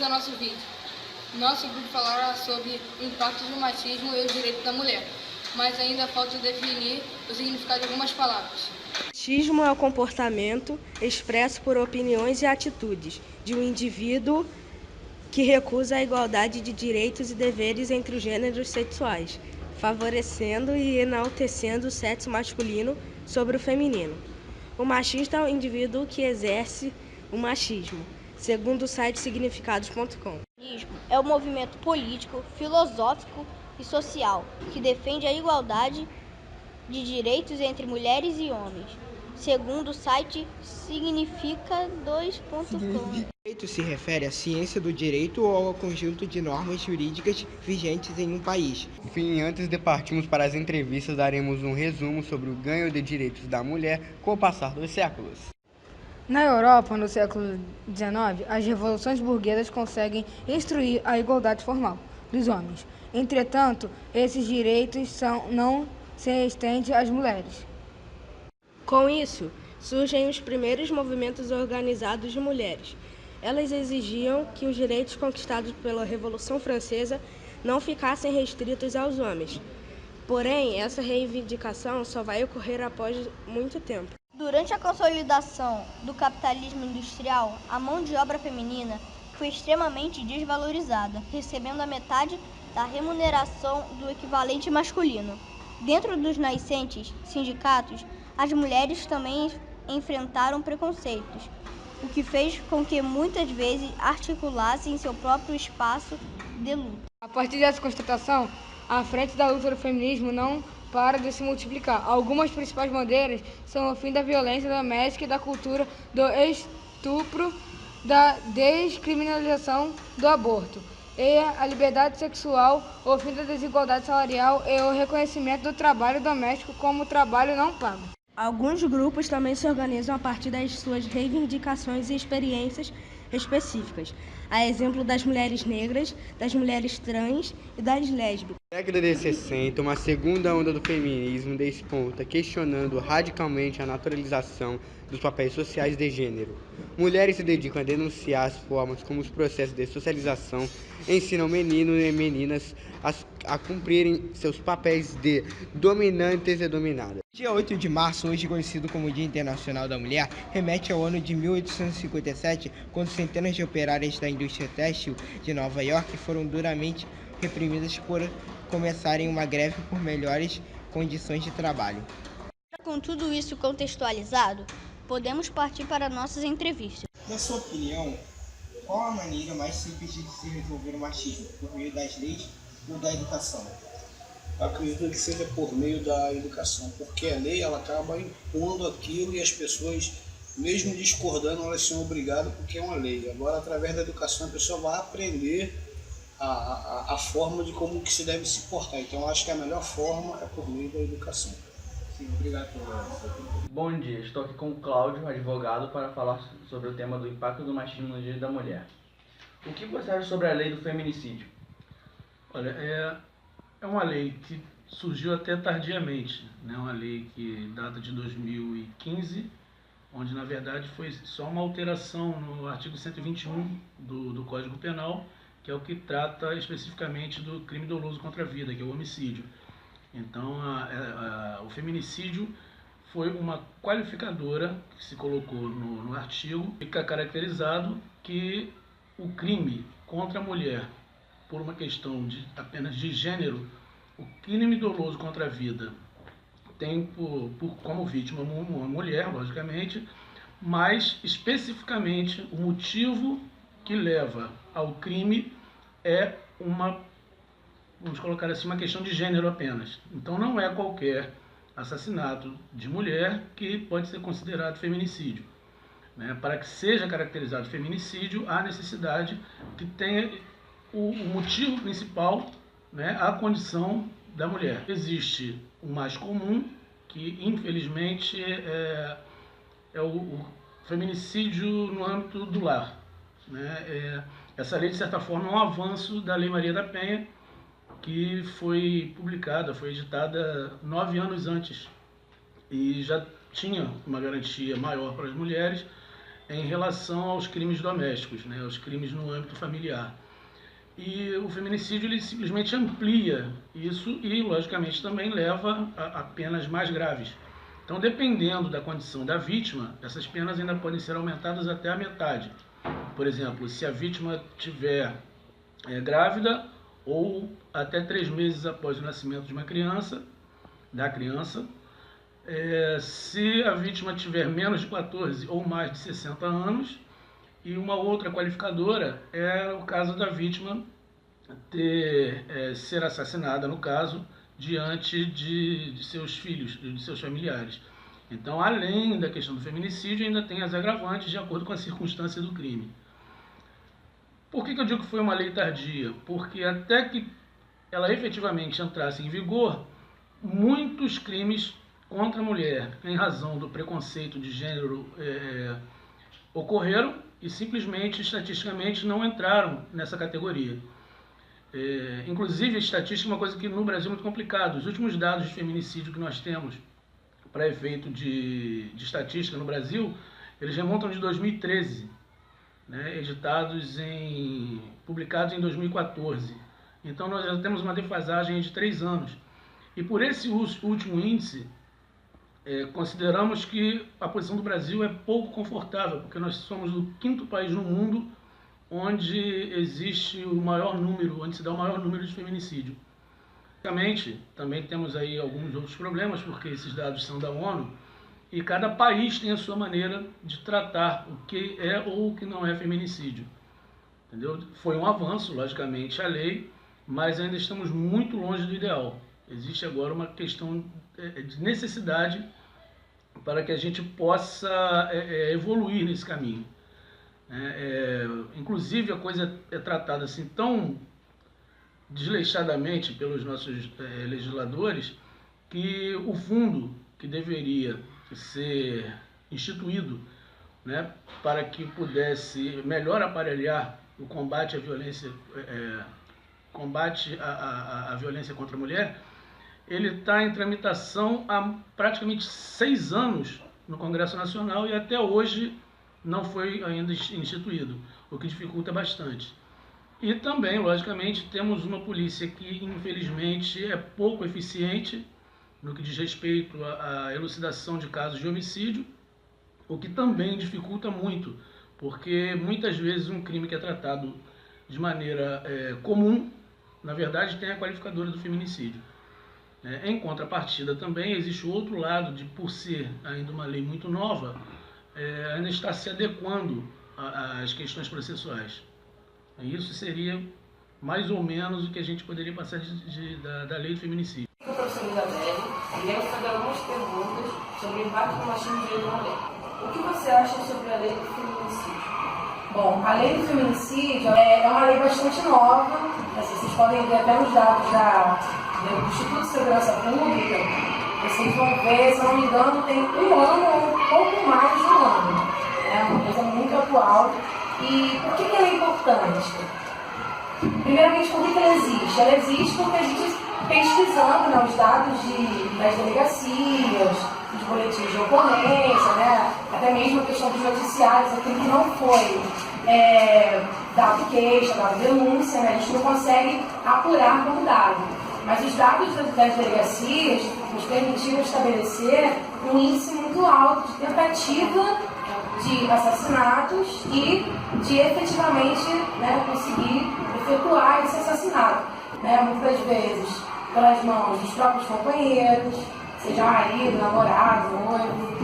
ao nosso vídeo. Nosso grupo falará sobre o impacto do machismo e os direitos da mulher, mas ainda falta definir o significado de algumas palavras. Machismo é o comportamento expresso por opiniões e atitudes de um indivíduo que recusa a igualdade de direitos e deveres entre os gêneros sexuais, favorecendo e enaltecendo o sexo masculino sobre o feminino. O machista é o indivíduo que exerce o machismo, segundo o site significados.com. O feminismo é um movimento político, filosófico e social que defende a igualdade de direitos entre mulheres e homens, segundo o site significados.com. Direito se refere à ciência do direito ou ao conjunto de normas jurídicas vigentes em um país. Enfim, antes de partirmos para as entrevistas, daremos um resumo sobre o ganho de direitos da mulher com o passar dos séculos. Na Europa, no século XIX, as revoluções burguesas conseguem instruir a igualdade formal dos homens. Entretanto, esses direitos não se estendem às mulheres. Com isso, surgem os primeiros movimentos organizados de mulheres. Elas exigiam que os direitos conquistados pela Revolução Francesa não ficassem restritos aos homens. Porém, essa reivindicação só vai ocorrer após muito tempo. Durante a consolidação do capitalismo industrial, a mão de obra feminina foi extremamente desvalorizada, recebendo a metade da remuneração do equivalente masculino. Dentro dos nascentes sindicatos, as mulheres também enfrentaram preconceitos, o que fez com que muitas vezes articulassem seu próprio espaço de luta. A partir dessa constatação, a frente da luta do feminismo não para de se multiplicar. Algumas principais bandeiras são o fim da violência doméstica e da cultura do estupro, da descriminalização do aborto, e a liberdade sexual, o fim da desigualdade salarial e o reconhecimento do trabalho doméstico como trabalho não pago. Alguns grupos também se organizam a partir das suas reivindicações e experiências específicas, a exemplo das mulheres negras, das mulheres trans e das lésbicas. Na década de 60, uma segunda onda do feminismo desponta, questionando radicalmente a naturalização dos papéis sociais de gênero. Mulheres se dedicam a denunciar as formas como os processos de socialização ensinam meninos e meninas a cumprirem seus papéis de dominantes e dominadas. Dia 8 de março, hoje conhecido como Dia Internacional da Mulher, remete ao ano de 1857, quando centenas de operárias da indústria têxtil de Nova York foram duramente reprimidas por começarem uma greve por melhores condições de trabalho. Com tudo isso contextualizado, podemos partir para nossas entrevistas. Na sua opinião, qual a maneira mais simples de se resolver o machismo? Por meio das leis ou da educação? Acredito que seja por meio da educação, porque a lei ela acaba impondo aquilo e as pessoas, mesmo discordando, elas são obrigadas porque é uma lei. Agora, através da educação, a pessoa vai aprender a forma de como que se deve se portar. Então, eu acho que a melhor forma é por meio da educação. Sim, obrigado por essa. Bom dia, estou aqui com o Cláudio, advogado, para falar sobre o tema do impacto do machismo no Dia da Mulher. O que você acha sobre a lei do feminicídio? Olha, é uma lei que surgiu até tardiamente, né? Uma lei que data de 2015, onde na verdade foi só uma alteração no artigo 121 do Código Penal, que é o que trata especificamente do crime doloso contra a vida, que é o homicídio. Então, o feminicídio foi uma qualificadora que se colocou no artigo, fica caracterizado que o crime contra a mulher, por uma questão apenas de gênero, o crime doloso contra a vida tem como vítima uma mulher, logicamente, mas especificamente o motivo que leva ao crime é vamos colocar assim, uma questão de gênero apenas. Então não é qualquer assassinato de mulher que pode ser considerado feminicídio. Né? Para que seja caracterizado feminicídio, há necessidade que tenha o motivo principal, né, a condição da mulher. Existe o mais comum, que infelizmente é o feminicídio no âmbito do lar. Né? Essa lei, de certa forma, é um avanço da Lei Maria da Penha, que foi publicada, foi editada 9 anos antes, e já tinha uma garantia maior para as mulheres, em relação aos crimes domésticos, né, aos crimes no âmbito familiar. E o feminicídio ele simplesmente amplia isso e, logicamente, também leva a penas mais graves. Então, dependendo da condição da vítima, essas penas ainda podem ser aumentadas até a metade. Por exemplo, se a vítima estiver grávida ou até 3 meses após o nascimento de uma criança, se a vítima tiver menos de 14 ou mais de 60 anos, e uma outra qualificadora é o caso da vítima ser assassinada, no caso, diante de seus filhos, de seus familiares. Então, além da questão do feminicídio, ainda tem as agravantes de acordo com a circunstância do crime. Por que eu digo que foi uma lei tardia? Porque até que ela efetivamente entrasse em vigor, muitos crimes contra a mulher, em razão do preconceito de gênero, ocorreram e simplesmente, estatisticamente, não entraram nessa categoria. Inclusive, a estatística é uma coisa que no Brasil é muito complicado. Os últimos dados de feminicídio que nós temos para efeito de estatística no Brasil, eles remontam de 2013, né, publicados em 2014. Então, nós já temos uma defasagem de 3 anos. E por esse último índice, consideramos que a posição do Brasil é pouco confortável, porque nós somos o 5º país no mundo onde existe o maior número, onde se dá o maior número de feminicídio. Basicamente, também temos aí alguns outros problemas, porque esses dados são da ONU, e cada país tem a sua maneira de tratar o que é ou o que não é feminicídio. Entendeu? Foi um avanço, logicamente, a lei, mas ainda estamos muito longe do ideal. Existe agora uma questão de necessidade para que a gente possa evoluir nesse caminho. Inclusive, a coisa é tratada assim tão desleixadamente pelos nossos legisladores que o fundo que deveria ser instituído, né, para que pudesse melhor aparelhar o combate à violência, à violência contra a mulher, ele está em tramitação há praticamente 6 anos no Congresso Nacional e até hoje não foi ainda instituído, o que dificulta bastante. E também, logicamente, temos uma polícia que, infelizmente, é pouco eficiente no que diz respeito à elucidação de casos de homicídio, o que também dificulta muito, porque muitas vezes um crime que é tratado de maneira comum, na verdade, tem a qualificadora do feminicídio. Em contrapartida também existe o outro lado de, por ser ainda uma lei muito nova, ainda está se adequando às questões processuais. Isso seria mais ou menos o que a gente poderia passar da lei do feminicídio. O professor Isabelle iremos fazer algumas perguntas sobre o impacto do machismo no direito da mulher. O que você acha sobre a lei do feminicídio? Bom, a lei do feminicídio é uma lei bastante nova. Vocês podem ver até nos dados do Instituto de Segurança Pública. Vocês vão ver, se não me engano, tem 1 ano ou um pouco mais de 1 ano. É uma coisa muito atual. E por que ela é importante? Primeiramente, por que ela existe? Ela existe porque a gente, pesquisando os dados das delegacias, dos boletins de ocorrência, até mesmo a questão dos noticiários, aquilo que não foi dado queixa, dado denúncia, a gente não consegue apurar como dado. Mas os dados das delegacias nos permitiram estabelecer um índice muito alto de tentativa de assassinatos e de efetivamente conseguir efetuar esse assassinato. Muitas vezes pelas mãos dos próprios companheiros, seja marido, namorado, noivo,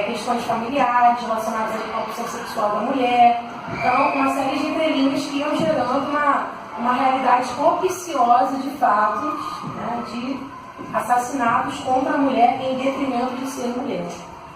questões familiares relacionadas à opção sexual da mulher. Então, uma série de entrelinhas que iam gerando uma realidade propiciosa de fatos, de assassinatos contra a mulher em detrimento de ser mulher.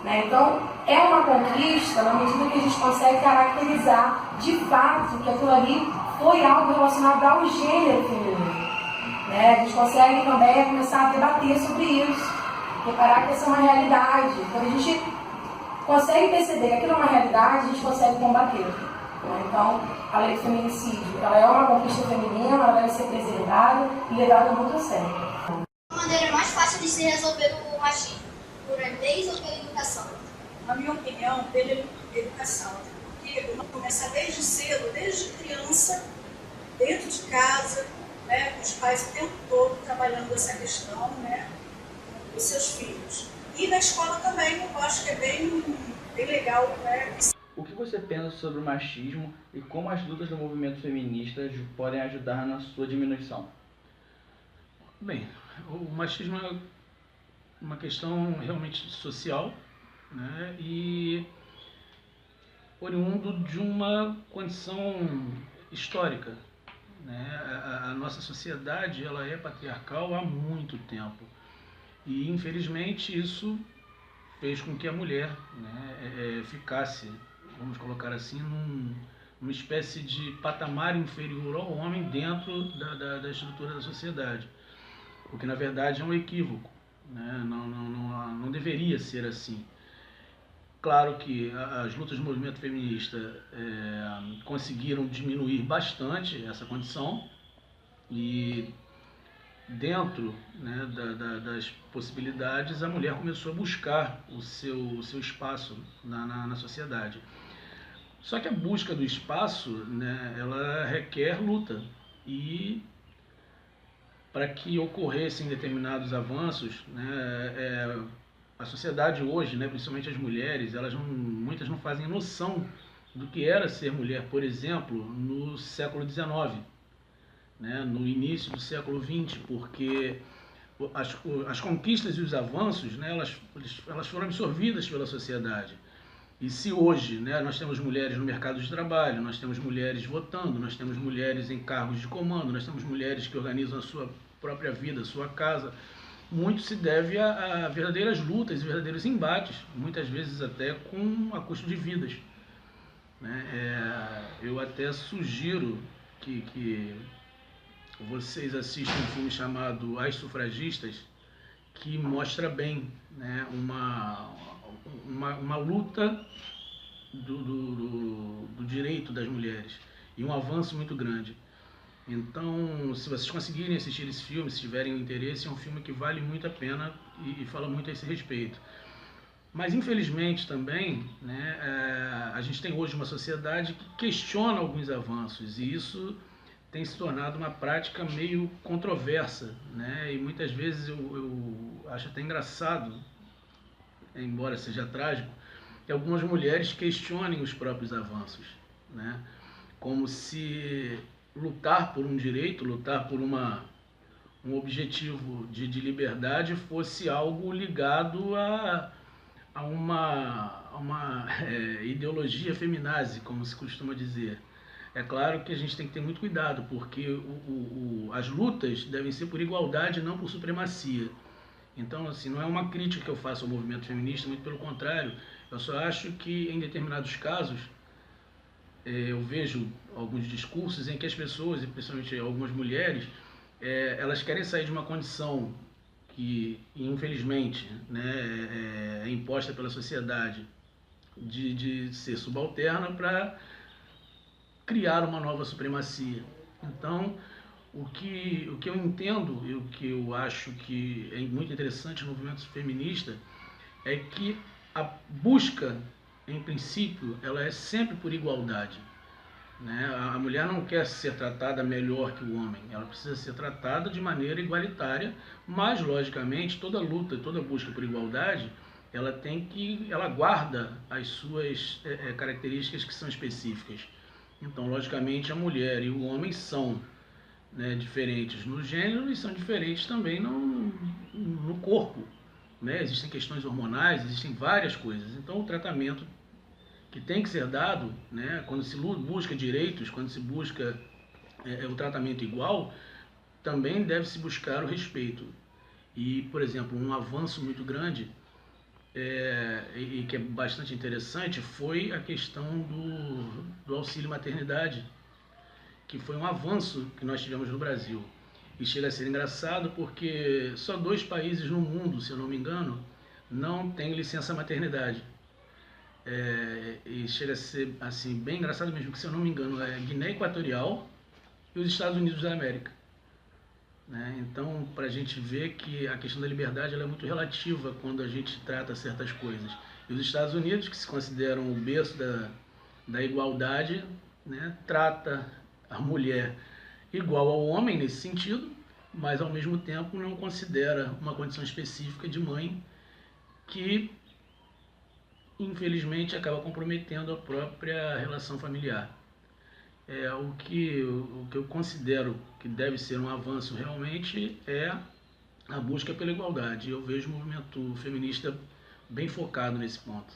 Então, é uma conquista na medida que a gente consegue caracterizar de fato que aquilo ali foi algo relacionado ao gênero feminino. A gente consegue também começar a debater sobre isso, reparar que essa é uma realidade. Quando a gente consegue perceber que aquilo é uma realidade, a gente consegue combater. Então, a lei do feminicídio, ela é uma conquista feminina, ela deve ser preservada e levada muito a sério. A maneira mais fácil de se resolver o machismo, por leis ou pela educação? na minha opinião, pela educação. Porque começa desde cedo, desde criança, dentro de casa, né, com os pais o tempo todo trabalhando essa questão, né, dos seus filhos. E na escola também, eu acho que é bem legal, né? O que você pensa sobre o machismo e como as lutas do movimento feminista podem ajudar na sua diminuição? Bem, o machismo é uma questão realmente social, né, e oriundo de uma condição histórica, né? A nossa sociedade ela é patriarcal há muito tempo e infelizmente isso fez com que a mulher, né, ficasse, vamos colocar assim, numa espécie de patamar inferior ao homem dentro da estrutura da sociedade, o que na verdade é um equívoco, né? Não deveria ser assim. Claro que as lutas do movimento feminista conseguiram diminuir bastante essa condição e dentro, né, das possibilidades a mulher começou a buscar o seu espaço na sociedade. Só que a busca do espaço, né, ela requer luta e para que ocorressem determinados avanços, né, a sociedade hoje, né, principalmente as mulheres, muitas não fazem noção do que era ser mulher, por exemplo, no século XIX, né, no início do século XX, porque as conquistas e os avanços, né, elas foram absorvidas pela sociedade. E se hoje, né, nós temos mulheres no mercado de trabalho, nós temos mulheres votando, nós temos mulheres em cargos de comando, nós temos mulheres que organizam a sua própria vida, a sua casa, muito se deve a verdadeiras lutas e verdadeiros embates, muitas vezes até a custo de vidas, né? Eu até sugiro que vocês assistam um filme chamado As Sufragistas, que mostra bem, né, uma luta do direito das mulheres e um avanço muito grande. Então, se vocês conseguirem assistir esse filme, se tiverem interesse, é um filme que vale muito a pena e fala muito a esse respeito. Mas, infelizmente, também, né, a gente tem hoje uma sociedade que questiona alguns avanços e isso tem se tornado uma prática meio controversa, né? E muitas vezes eu acho até engraçado, embora seja trágico, que algumas mulheres questionem os próprios avanços, né? Como se lutar por um direito, lutar por um objetivo de liberdade fosse algo ligado a uma ideologia feminazi, como se costuma dizer. É claro que a gente tem que ter muito cuidado, porque as lutas devem ser por igualdade e não por supremacia. Então, assim, não é uma crítica que eu faço ao movimento feminista, muito pelo contrário. Eu só acho que, em determinados casos, eu vejo alguns discursos em que as pessoas, e principalmente algumas mulheres, elas querem sair de uma condição que, infelizmente, né, é imposta pela sociedade de ser subalterna para criar uma nova supremacia. Então, o que eu entendo e o que eu acho que é muito interessante no movimento feminista é que a busca, em princípio, ela é sempre por igualdade, né? A mulher não quer ser tratada melhor que o homem, ela precisa ser tratada de maneira igualitária, mas, logicamente, toda luta, toda busca por igualdade, ela guarda as suas características que são específicas. Então, logicamente, a mulher e o homem são, né, diferentes no gênero e são diferentes também no corpo, né? Existem questões hormonais, existem várias coisas. Então, o tratamento que tem que ser dado, né, quando se busca direitos, quando se busca o tratamento igual, também deve se buscar o respeito. E, por exemplo, um avanço muito grande e que é bastante interessante foi a questão do auxílio maternidade, que foi um avanço que nós tivemos no Brasil. E chega a ser engraçado porque só 2 países no mundo, se eu não me engano, não têm licença maternidade. E chega a ser assim, bem engraçado mesmo, que se eu não me engano é Guiné Equatorial e os Estados Unidos da América. né? Então, para a gente ver que a questão da liberdade ela é muito relativa quando a gente trata certas coisas. E os Estados Unidos, que se consideram o berço da igualdade, né, trata a mulher igual ao homem nesse sentido, mas ao mesmo tempo não considera uma condição específica de mãe que, infelizmente, acaba comprometendo a própria relação familiar. O que eu considero que deve ser um avanço realmente é a busca pela igualdade. Eu vejo o movimento feminista bem focado nesse ponto.